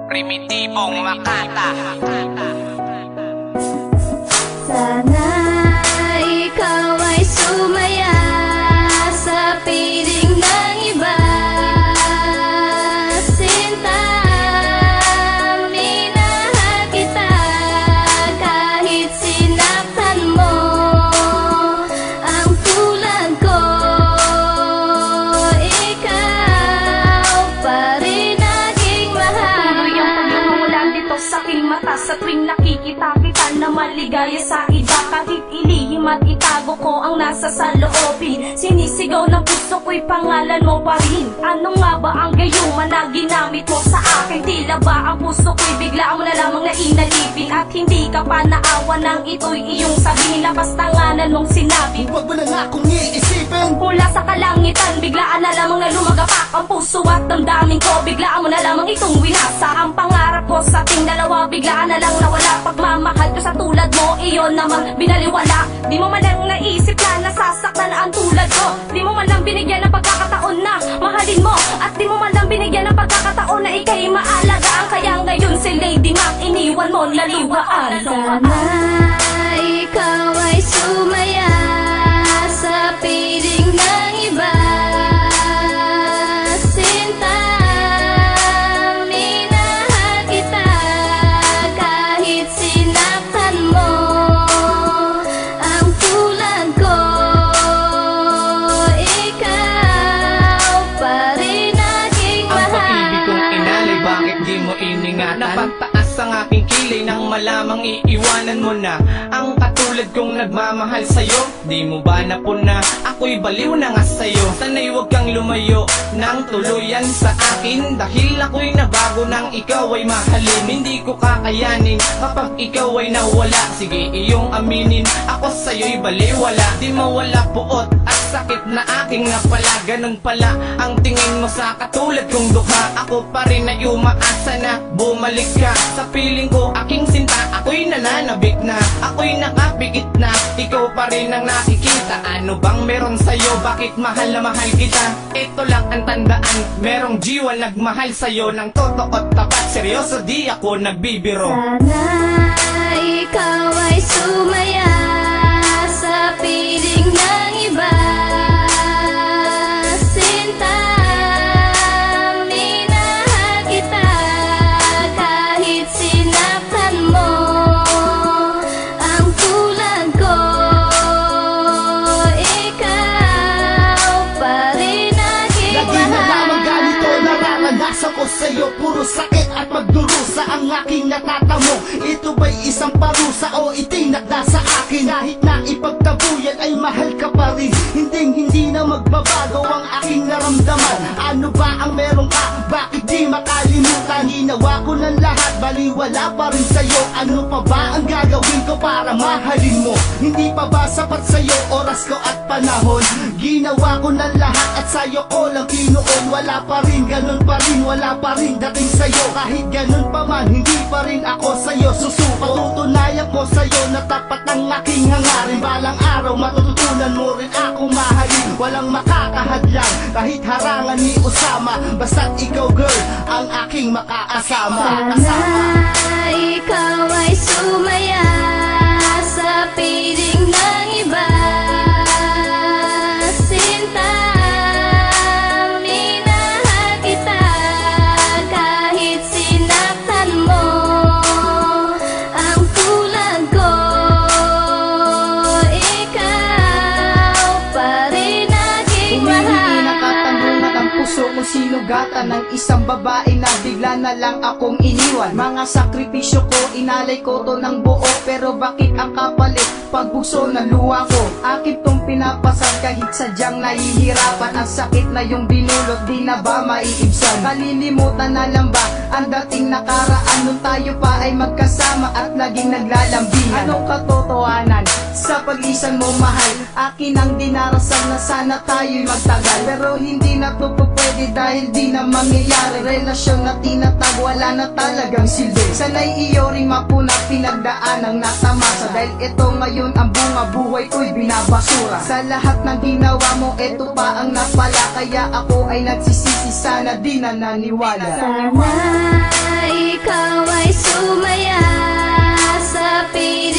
Primitibong Makata. Sana ikaw ay sumaya sa piling ng iba. Sinta, minahal kita kahit sinaktan mo. Ang tulad ko, ikaw pa rin aking mahal. Tuloy ang pagmamula dito sa aking mata sa tuwing nakikita kita na maligaya sa iba. Kahit ilihim at itago ko ang nasa sa loobin, sinisigaw ng puso ko'y pangalan mo pa rin. Ano nga ba ang gayuma na ginamit mo sa akin? Tila ba ang puso ko'y bigla mo na lamang na inalipin? At hindi ka pa naawa nang ito'y iyong sabihin. Lapastanganan mong sinabi, huwag mo na nga kong iisipin. mula sa kalangitan, biglaan na lamang na lumagapak ang puso at damdamin ko. Biglaan mo na lamang itong winasa ang pangarap ko sa ating dalawa. Biglaan na lang nawala pagmamahal ko sa tulad mo, iyon naman binaliwala. Di mo man lang naisip na nasasaktan ang tulad ko. Di mo man lang binigyan ng pagkakataon na mahalin mo. At di mo man lang binigyan ng pagkakataon na ika'y maalagaan. Kaya ngayon si Lady Mac iniwan mo na luhaan. Sana ikaw ay sumaya sa piling ng iba. Sinta, minahal kita kahit sinaktan mo. Ang tulad ko, ikaw pa rin aking Ang mahal. pag-ibig kong inalay, bakit di mo iningatan? Napagtaas ang aking kilay nang malamang iiwanan mo na ang katulad kong nagmamahal sa'yo. Di mo ba napuna? Ako'y baliw na nga sa'yo. Sana'y huwag kang lumayo nang tuluyan sa akin, dahil ako'y nabago nang ikaw ay mahalin. Hindi ko kakayanin kapag ikaw ay nawala. Sige iyong aminin, ako sa'yo'y baliwala. Di mawala puot at sakit na aking napala. Ganun pala ang tingin mo sa katulad kong dukha. Ako pa rin ay umaasa na bumalik ka sa piling ko, aking sinta. Ako'y nananabik na, ako'y nakapikit na. Ikaw pa rin ang nakikita. Ano bang meron sa'yo? Bakit mahal na mahal kita? Ito lang ang tandaan, merong jiwa nagmahal sa'yo ng totoo at tapat. Seryoso, di ako nagbibiro. Sana ikaw ay sumaya sa piling ng iba. Sinta, minahal kita kahit sinaktan mo. Ang tulad ko, ikaw pa rin aking Lagi na lamang mahal. ganito nararanasan ko sa'yo. Puro sakit at magdurusa ang aking natatamo. Ito ba'y isang parusa o itinakda sa akin? Kahit na ipagtabuyan ay mahal ka pa rin. Hindi na magbabago ang aking naramdaman. Ano ba ang meron ka? Bakit di makalimutan? Ginawa ko ng lahat, baliwala pa rin sa'yo. Ano pa ba ang gagawin ko para mahalin mo? Hindi pa ba sapat sa'yo oras ko at panahon? Ginawa ko ng lahat at sa'yo ko lang kinuon. Wala pa rin, ganun pa rin, wala pa rin dating sa'yo. Kahit ganun pa man, hindi pa rin ako sa'yo susuko. Patutunayan ko sa'yo na tapat ang aking hangarin. Balang araw matututunan mo rin ako mahalin. Walang makakahadlang kahit harangan ni Osama. Basta't ikaw girl, ang aking makaasama. Sana ikaw ay sumaya sa piling ng iba. Sinta, minahal kita kahit sinaktan mo. Ang tulad ko, ikaw pa rin aking Humihingi ng mahal. katanungan ang puso kung sinugatan ng isang babae na bigla na lang akong iniwan. Mga sakripisyo ko, inalay ko to ng buo, pero bakit ang kapalit? Pagbukso ng luha ko, akin tong pinapasal kahit sadyang nahihirapan. Ang sakit na yung dinulot, di na ba maiibsan? Kalilimutan na lang ba ang dating nakaraan nung tayo pa ay magkasama at naging naglalambihan? Anong katotohanan sa pag-isang mo mahal? Akin ang dinarasal na sana tayo'y magtagal, pero hindi na to pwede pwede dahil di na mangyayari. Relasyon na tinatag, wala na talagang silbi. Sana'y iyo rin mapuna, pinagdaan ang natamasa. Dahil ito ngayon ang bunga, buhay ko'y binabasura. Sa lahat ng ginawa mo, ito pa ang napala. Kaya ako ay nagsisisi, sana di na naniwala. Sana ikaw ay sumaya sa pinag